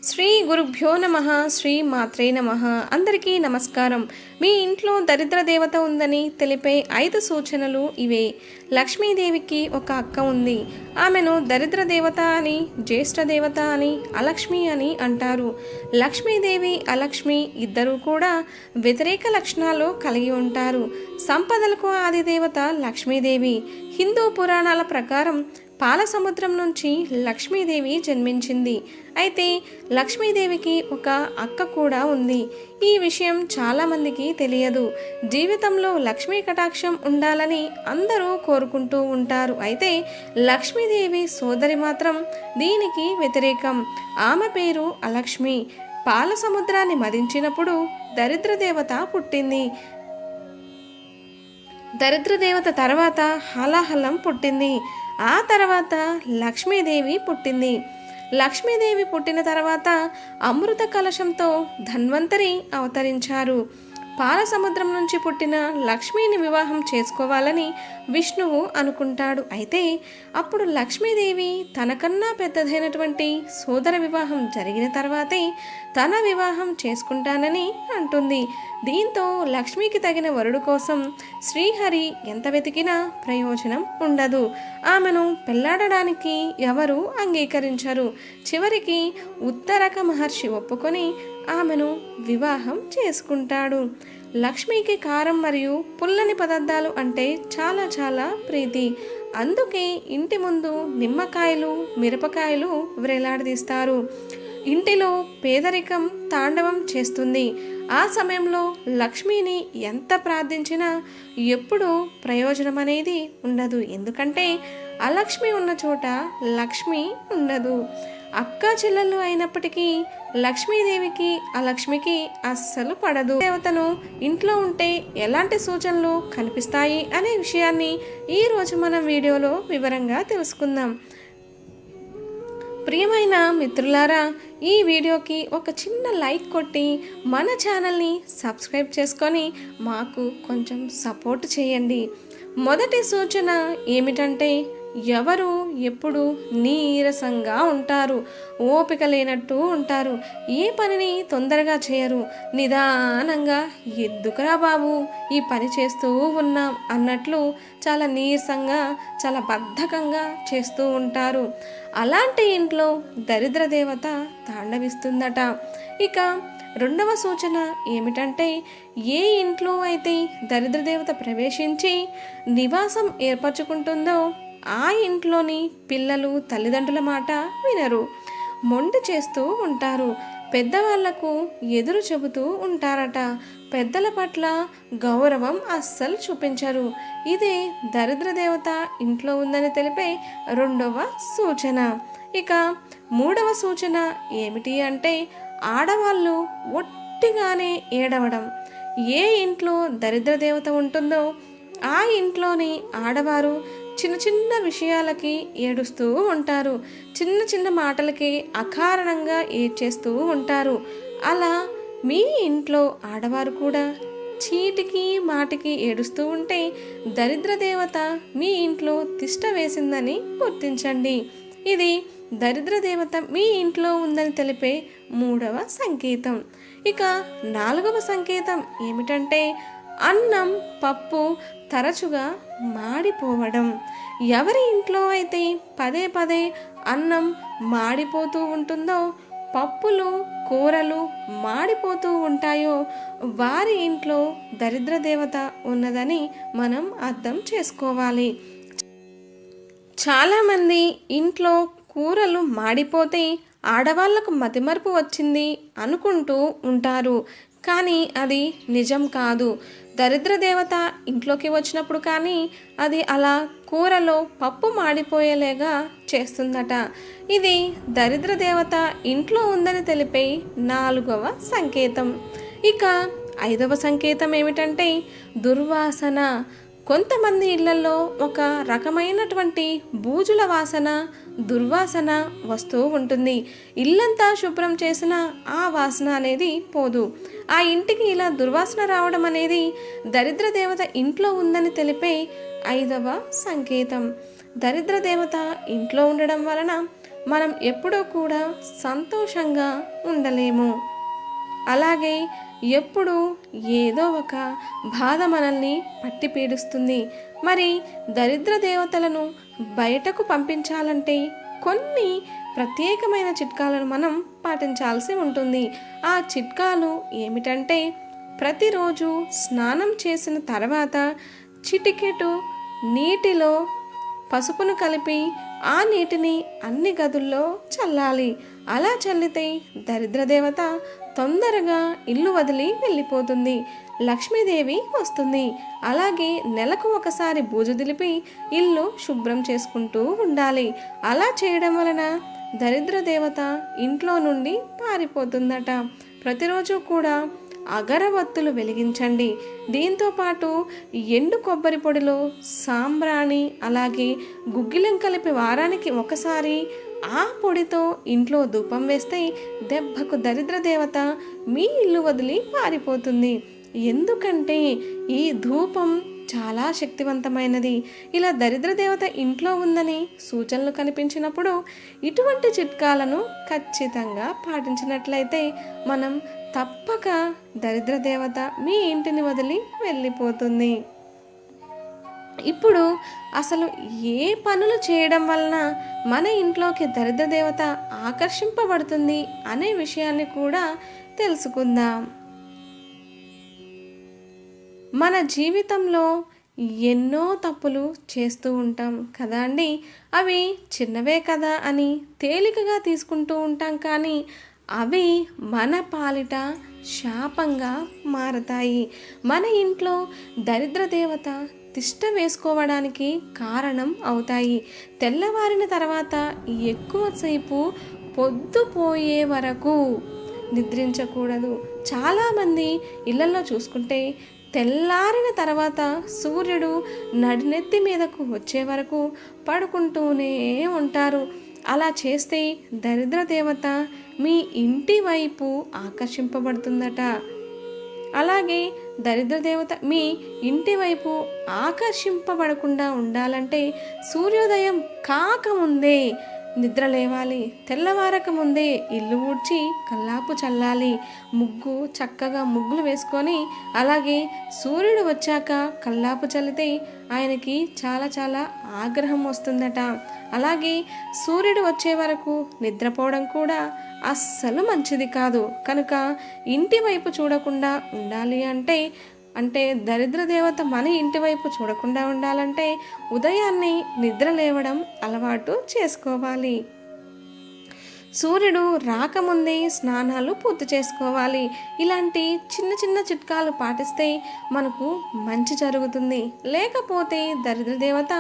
శ్రీ గురుభ్యో నమః శ్రీ మాత్రే నమః అందరికీ నమస్కారం. మీ ఇంట్లో దరిద్ర దేవత ఉందని తెలిపే 5 సూచనలు ఇవే. లక్ష్మీదేవికి ఒక అక్క ఉంది. ఆమెను దరిద్ర దేవత అని, జ్యేష్ఠ దేవత అని, అలక్ష్మి అని అంటారు. లక్ష్మీదేవి అలక్ష్మి ఇద్దరూ కూడా వ్యతిరేక లక్షణాలు కలిగి ఉంటారు. సంపదలకు ఆది దేవత లక్ష్మీదేవి. హిందూ పురాణాల ప్రకారం పాల సముద్రం నుంచి లక్ష్మీదేవి జన్మించింది. అయితే లక్ష్మీదేవికి ఒక అక్క కూడా ఉంది. ఈ విషయం చాలామందికి తెలియదు. జీవితంలో లక్ష్మీ కటాక్షం ఉండాలని అందరూ కోరుకుంటూ ఉంటారు. అయితే లక్ష్మీదేవి సోదరి మాత్రం దీనికి వ్యతిరేకం. ఆమె పేరు అలక్ష్మి. పాల సముద్రాన్ని మదించినప్పుడు దరిద్ర దేవత పుట్టింది. దరిద్ర దేవత తర్వాత హాలాహలం పుట్టింది. ఆ తర్వాత లక్ష్మీదేవి పుట్టింది. లక్ష్మీదేవి పుట్టిన తర్వాత అమృత కలశంతో ధన్వంతరి అవతరించారు. పాల సముద్రం నుంచి పుట్టిన లక్ష్మిని వివాహం చేసుకోవాలని విష్ణువు అనుకుంటాడు. అయితే అప్పుడు లక్ష్మీదేవి తనకన్నా పెద్దదైనటువంటి సోదర వివాహం జరిగిన తర్వాతే తన వివాహం చేసుకుంటానని అంటుంది. దీంతో లక్ష్మికి తగిన వరుడు కోసం శ్రీహరి ఎంత వెతికినా ప్రయోజనం ఉండదు. ఆమెను పెళ్లాడడానికి ఎవరు అంగీకరించరు. చివరికి ఉత్తరక మహర్షి ఒప్పుకొని ఆమెను వివాహం చేసుకుంటాడు. లక్ష్మికి కారం మరియు పుల్లని పదార్థాలు అంటే చాలా ప్రీతి. అందుకే ఇంటి ముందు నిమ్మకాయలు, మిరపకాయలు వ్రేలాడదీస్తారు. ఇంటిలో పేదరికం తాండవం చేస్తుంది. ఆ సమయంలో లక్ష్మిని ఎంత ప్రార్థించినా ఎప్పుడూ ప్రయోజనం అనేది ఉండదు. ఎందుకంటే అలక్ష్మి ఉన్న చోట లక్ష్మి ఉండదు. అక్క చెల్లెళ్ళు అయినప్పటికీ లక్ష్మీదేవికి అలక్ష్మికి అస్సలు పడదు. దేవతను ఇంట్లో ఉంటే ఎలాంటి సూచనలు కనిపిస్తాయి అనే విషయాన్ని ఈరోజు మనం వీడియోలో వివరంగా తెలుసుకుందాం. ప్రియమైన మిత్రులారా, ఈ వీడియోకి ఒక చిన్న లైక్ కొట్టి మన ఛానల్ని సబ్స్క్రైబ్ చేసుకొని మాకు కొంచెం సపోర్ట్ చేయండి. మొదటి సూచన ఏమిటంటే ఎవరు ఎప్పుడు నీరసంగా ఉంటారు, ఓపిక లేనట్టు ఉంటారు, ఏ పనిని తొందరగా చేయరు, నిదానంగా ఎందుకురా బాబు ఈ పని చేస్తూ ఉన్నాం అన్నట్లు చాలా నీరసంగా చాలా బద్ధకంగా చేస్తూ ఉంటారు. అలాంటి ఇంట్లో దరిద్ర దేవత తాండవిస్తుందట. ఇక రెండవ సూచన ఏమిటంటే ఏ ఇంట్లో అయితే దరిద్ర దేవత ప్రవేశించి నివాసం ఏర్పరచుకుంటుందో ఆ ఇంట్లోని పిల్లలు తల్లిదండ్రుల మాట వినరు, మొండి చేస్తూ ఉంటారు, పెద్దవాళ్లకు ఎదురు చెబుతూ ఉంటారట, పెద్దల పట్ల గౌరవం అస్సలు చూపించరు. ఇదే దరిద్ర దేవత ఇంట్లో ఉందని తెలిపే రెండవ సూచన. ఇక మూడవ సూచన ఏమిటి అంటే ఆడవాళ్ళు ఒట్టిగానే ఏడవడం. ఏ ఇంట్లో దరిద్ర దేవత ఉంటుందో ఆ ఇంట్లోని ఆడవారు చిన్న విషయాలకి ఏడుస్తూ ఉంటారు, చిన్న మాటలకి అకారణంగా ఏడ్చేస్తూ ఉంటారు. అలా మీ ఇంట్లో ఆడవారు కూడా చీటికి మాటికి ఏడుస్తూ ఉంటే దరిద్ర దేవత మీ ఇంట్లో తిష్ట వేసిందని గుర్తించండి. ఇది దరిద్ర దేవత మీ ఇంట్లో ఉందని తెలిపే మూడవ సంకేతం. ఇక నాలుగవ సంకేతం ఏమిటంటే అన్నం పప్పు తరచుగా మాడిపోవడం. ఎవరి ఇంట్లో అయితే పదే అన్నం మాడిపోతూ ఉంటుందో, పప్పులు కూరలు మాడిపోతూ ఉంటాయో వారి ఇంట్లో దరిద్ర దేవత ఉన్నదని మనం అర్థం చేసుకోవాలి. చాలామంది ఇంట్లో కూరలు మాడిపోతే ఆడవాళ్లకు మతిమరుపు వచ్చింది అనుకుంటూ ఉంటారు. కానీ అది నిజం కాదు. దరిద్ర దేవత ఇంట్లోకి వచ్చినప్పుడు కానీ అది అలా కూరలో పప్పు మాడిపోయేలాగా చేస్తుందట. ఇది దరిద్ర దేవత ఇంట్లో ఉందని తెలిపే నాలుగవ సంకేతం. ఇక ఐదవ సంకేతం ఏమిటంటే దుర్వాసన. కొంతమంది ఇళ్లలో ఒక రకమైనటువంటి బూజుల వాసన, దుర్వాసన వస్తూ ఉంటుంది. ఇల్లంతా శుభ్రం చేసిన ఆ వాసన అనేది పోదు. ఆ ఇంటికి ఇలా దుర్వాసన రావడం అనేది దరిద్ర దేవత ఇంట్లో ఉందని తెలిపే ఐదవ సంకేతం. దరిద్ర దేవత ఇంట్లో ఉండడం వలన మనం ఎప్పుడూ కూడా సంతోషంగా ఉండలేము. అలాగే ఎప్పుడు ఏదో ఒక బాధ మనల్ని పట్టి పీడిస్తుంది. మరి దరిద్ర దేవతలను బయటకు పంపించాలంటే కొన్ని ప్రత్యేకమైన చిట్కాలను మనం పాటించాల్సి ఉంటుంది. ఆ చిట్కాలు ఏమిటంటే, ప్రతిరోజు స్నానం చేసిన తర్వాత చిటికెడు నీటిలో పసుపును కలిపి ఆ నీటిని అన్ని గదుల్లో చల్లాలి. అలా చల్లితే దరిద్ర దేవత తొందరగా ఇల్లు వదిలి వెళ్ళిపోతుంది, లక్ష్మీదేవి వస్తుంది. అలాగే నెలకు ఒకసారి బూజు దులిపి ఇల్లు శుభ్రం చేసుకుంటూ ఉండాలి. అలా చేయడం వలన దరిద్ర దేవత ఇంట్లో నుండి పారిపోతుందట. ప్రతిరోజు కూడా అగరవత్తులు వెలిగించండి. దీంతోపాటు ఎండు కొబ్బరి పొడిలో సాంబ్రాణి అలాగే గుగ్గిలం కలిపి వారానికి ఒకసారి ఆ పొడితో ఇంట్లో ధూపం వేస్తే దెబ్బకు దరిద్ర దేవత మీ ఇల్లు వదిలి పారిపోతుంది. ఎందుకంటే ఈ ధూపం చాలా శక్తివంతమైనది. ఇలా దరిద్ర దేవత ఇంట్లో ఉందని సూచనలు కనిపించినప్పుడు ఇటువంటి చిట్కాలను ఖచ్చితంగా పాటించినట్లయితే మనం తప్పక దరిద్ర దేవత మీ ఇంటిని వదిలి వెళ్ళిపోతుంది. ఇప్పుడు అసలు ఏ పనులు చేయడం వలన మన ఇంట్లోకి దరిద్ర దేవత ఆకర్షింపబడుతుంది అనే విషయాన్ని కూడా తెలుసుకుందాం. మన జీవితంలో ఎన్నో తప్పులు చేస్తూ ఉంటాం కదా అండి. అవి చిన్నవే కదా అని తేలికగా తీసుకుంటూ ఉంటాం, కానీ అవి మన పాలిట శాపంగా మారతాయి. మన ఇంట్లో దరిద్ర దేవత తిష్ట వేసుకోవడానికి కారణం అవుతాయి. తెల్లవారిన తర్వాత ఎక్కువసేపు పొద్దుపోయే వరకు నిద్రించకూడదు. చాలామంది ఇళ్లలో చూసుకుంటే తెల్లారిన తర్వాత సూర్యుడు నడినెత్తి మీదకు వచ్చే వరకు పడుకుంటూనే ఉంటారు. అలా చేస్తే దరిద్ర దేవత మీ ఇంటి వైపు ఆకర్షింపబడుతుందట. అలాగే దరిద్ర దేవత మీ ఇంటి వైపు ఆకర్షింపబడకుండా ఉండాలంటే సూర్యోదయం కాకముందే నిద్ర లేవాలి. తెల్లవారక ముందే ఇల్లు ఊడ్చి కల్లాపు చల్లాలి. చక్కగా ముగ్గులు వేసుకొని అలాగే సూర్యుడు వచ్చాక కల్లాపు చల్లితే ఆయనకి చాలా చాలా ఆగ్రహం వస్తుందట. అలాగే సూర్యుడు వచ్చే వరకు నిద్రపోవడం కూడా అస్సలు మంచిది కాదు. కనుక ఇంటి వైపు చూడకుండా ఉండాలి అంటే దరిద్ర దేవత మన ఇంటి వైపు చూడకుండా ఉండాలంటే ఉదయాన్నే నిద్ర లేవడం అలవాటు చేసుకోవాలి. సూర్యుడు రాకముందే స్నానాలు పూర్తి చేసుకోవాలి. ఇలాంటి చిన్న చిన్న చిట్కాలు పాటిస్తే మనకు మంచి జరుగుతుంది. లేకపోతే దరిద్ర దేవత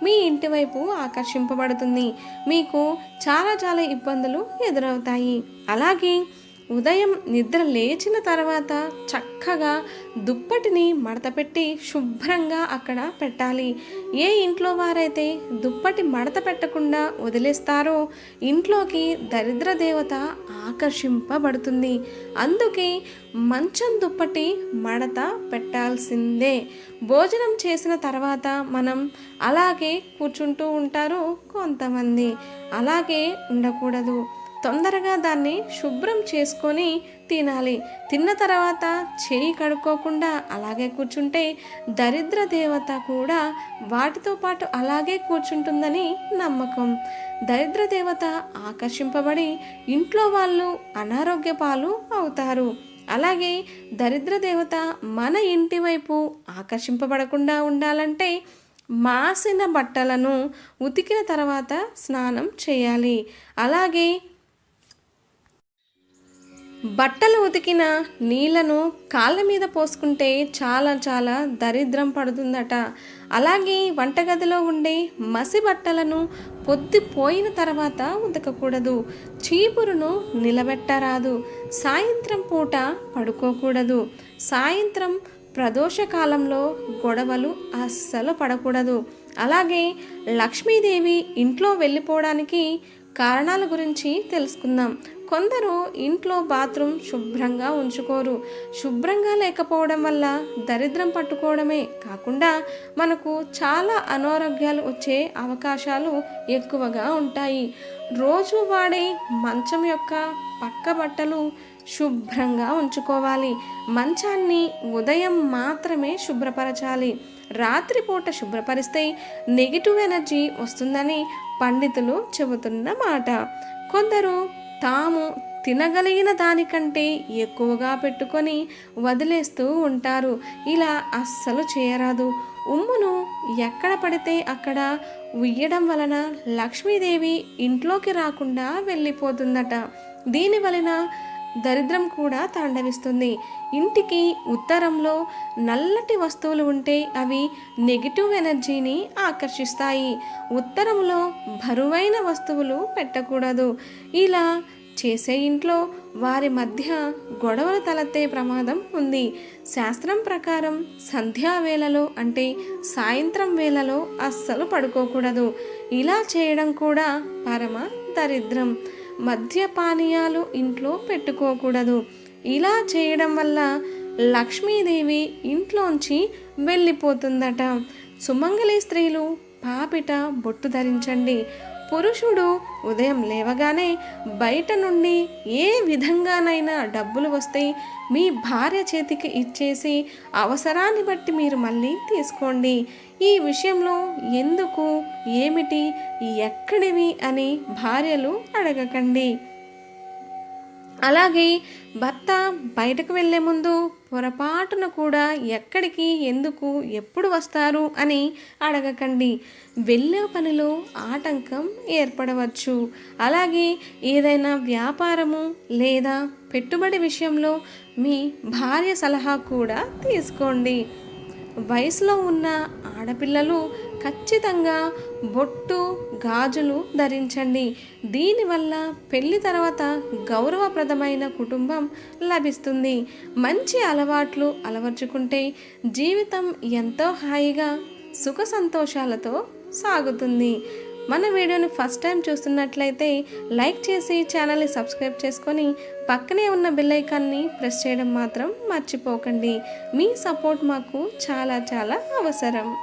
మీ ఇంటి వైపు ఆకర్షింపబడుతుంది. మీకు చాలా చాలా ఇబ్బందులు ఎదురవుతాయి. అలాగే ఉదయం నిద్ర లేచిన తర్వాత చక్కగా దుప్పటిని మడతపెట్టి శుభ్రంగా అక్కడ పెట్టాలి. ఏ ఇంట్లో వారైతే దుప్పటి మడత పెట్టకుండా వదిలేస్తారో ఇంట్లోకి దరిద్ర దేవత ఆకర్షింపబడుతుంది. అందుకే మంచం దుప్పటి మడత పెట్టాల్సిందే. భోజనం చేసిన తర్వాత మనం అలాగే కూర్చుంటూ ఉంటారు కొంతమంది. అలాగే ఉండకూడదు. తొందరగా దాన్ని శుభ్రం చేసుకొని తినాలి. తిన్న తర్వాత చేయి కడుక్కోకుండా అలాగే కూర్చుంటే దరిద్ర దేవత కూడా వాటితో పాటు అలాగే కూర్చుంటుందని నమ్మకం. దరిద్ర దేవత ఆకర్షింపబడి ఇంట్లో వాళ్ళు అనారోగ్య పాలు అవుతారు. అలాగే దరిద్ర దేవత మన ఇంటి వైపు ఆకర్షింపబడకుండా ఉండాలంటే మాసిన బట్టలను ఉతికిన తర్వాత స్నానం చేయాలి. అలాగే బట్టలు ఉతికిన నీళ్లను కాళ్ళ మీద పోసుకుంటే చాలా చాలా దరిద్రం పడుతుందట. అలాగే వంటగదిలో ఉండే మసి బట్టలను పొద్దుపోయిన తర్వాత ఉతకకూడదు. చీపురును నిలబెట్టరాదు. సాయంత్రం పూట పడుకోకూడదు. సాయంత్రం ప్రదోషకాలంలో గొడవలు అస్సలు పడకూడదు. అలాగే లక్ష్మీదేవి ఇంట్లో వెళ్ళిపోవడానికి కారణాల గురించి తెలుసుకుందాం. కొందరు ఇంట్లో బాత్రూమ్ శుభ్రంగా ఉంచుకోరు. శుభ్రంగా లేకపోవడం వల్ల దరిద్రం పట్టుకోవడమే కాకుండా మనకు చాలా అనారోగ్యాలు వచ్చే అవకాశాలు ఎక్కువగా ఉంటాయి. రోజు వాడే మంచం యొక్క పక్క బట్టలు శుభ్రంగా ఉంచుకోవాలి. మంచాన్ని ఉదయం మాత్రమే శుభ్రపరచాలి. రాత్రిపూట శుభ్రపరిస్తే నెగిటివ్ ఎనర్జీ వస్తుందని పండితులు చెబుతున్న మాట. కొందరు తాము తినగలిగిన దానికంటే ఎక్కువగా పెట్టుకొని వదిలేస్తూ ఉంటారు. ఇలా అస్సలు చేయరాదు. ఉమ్మును ఎక్కడ పడితే అక్కడ ఉయ్యడం వలన లక్ష్మీదేవి ఇంట్లోకి రాకుండా వెళ్ళిపోతుందట. దీని వలన దరిద్రం కూడా తాండవిస్తుంది. ఇంటికి ఉత్తరంలో నల్లటి వస్తువులు ఉంటే అవి నెగిటివ్ ఎనర్జీని ఆకర్షిస్తాయి. ఉత్తరంలో బరువైన వస్తువులు పెట్టకూడదు. ఇలా చేసే ఇంట్లో వారి మధ్య గొడవలు తలెత్తే ప్రమాదం ఉంది. శాస్త్రం ప్రకారం సంధ్యావేళలో అంటే సాయంత్రం వేళలో అస్సలు పడుకోకూడదు. ఇలా చేయడం కూడా పరమ దరిద్రం. మద్యపానీయాలు ఇంట్లో పెట్టుకోకూడదు. ఇలా చేయడం వల్ల లక్ష్మీదేవి ఇంట్లోంచి వెళ్ళిపోతుందట. సుమంగళి స్త్రీలు పాపిట బొట్టు ధరించండి. పురుషుడు ఉదయం లేవగానే బయట నుండి ఏ విధంగానైనా డబ్బులు వస్తే మీ భార్య చేతికి ఇచ్చేసి అవసరాన్ని బట్టి మీరు మళ్ళీ తీసుకోండి. ఈ విషయంలో ఎందుకు, ఏమిటి, ఎక్కడివి అని భార్యలు అడగకండి. అలాగే భర్త బయటకు వెళ్ళే ముందు పొరపాటున కూడా ఎక్కడికి, ఎందుకు, ఎప్పుడు వస్తారు అని అడగకండి. వెళ్ళే పనిలో ఆటంకం ఏర్పడవచ్చు. అలాగే ఏదైనా వ్యాపారము లేదా పెట్టుబడి విషయంలో మీ భార్య సలహా కూడా తీసుకోండి. వయసులో ఉన్న ఆడపిల్లలు ఖచ్చితంగా బొట్టు, గాజులు ధరించండి. దీనివల్ల పెళ్లి తర్వాత గౌరవప్రదమైన కుటుంబం లభిస్తుంది. మంచి అలవాట్లు అలవర్చుకుంటే జీవితం ఎంతో హాయిగా సుఖ సంతోషాలతో సాగుతుంది. మన వీడియోని ఫస్ట్ టైం చూస్తున్నట్లయితే లైక్ చేసి ఛానల్ని సబ్స్క్రైబ్ చేసుకొని పక్కనే ఉన్న బెల్ ఐకాన్ని ప్రెస్ చేయడం మాత్రం మర్చిపోకండి. మీ సపోర్ట్ మాకు చాలా చాలా అవసరం.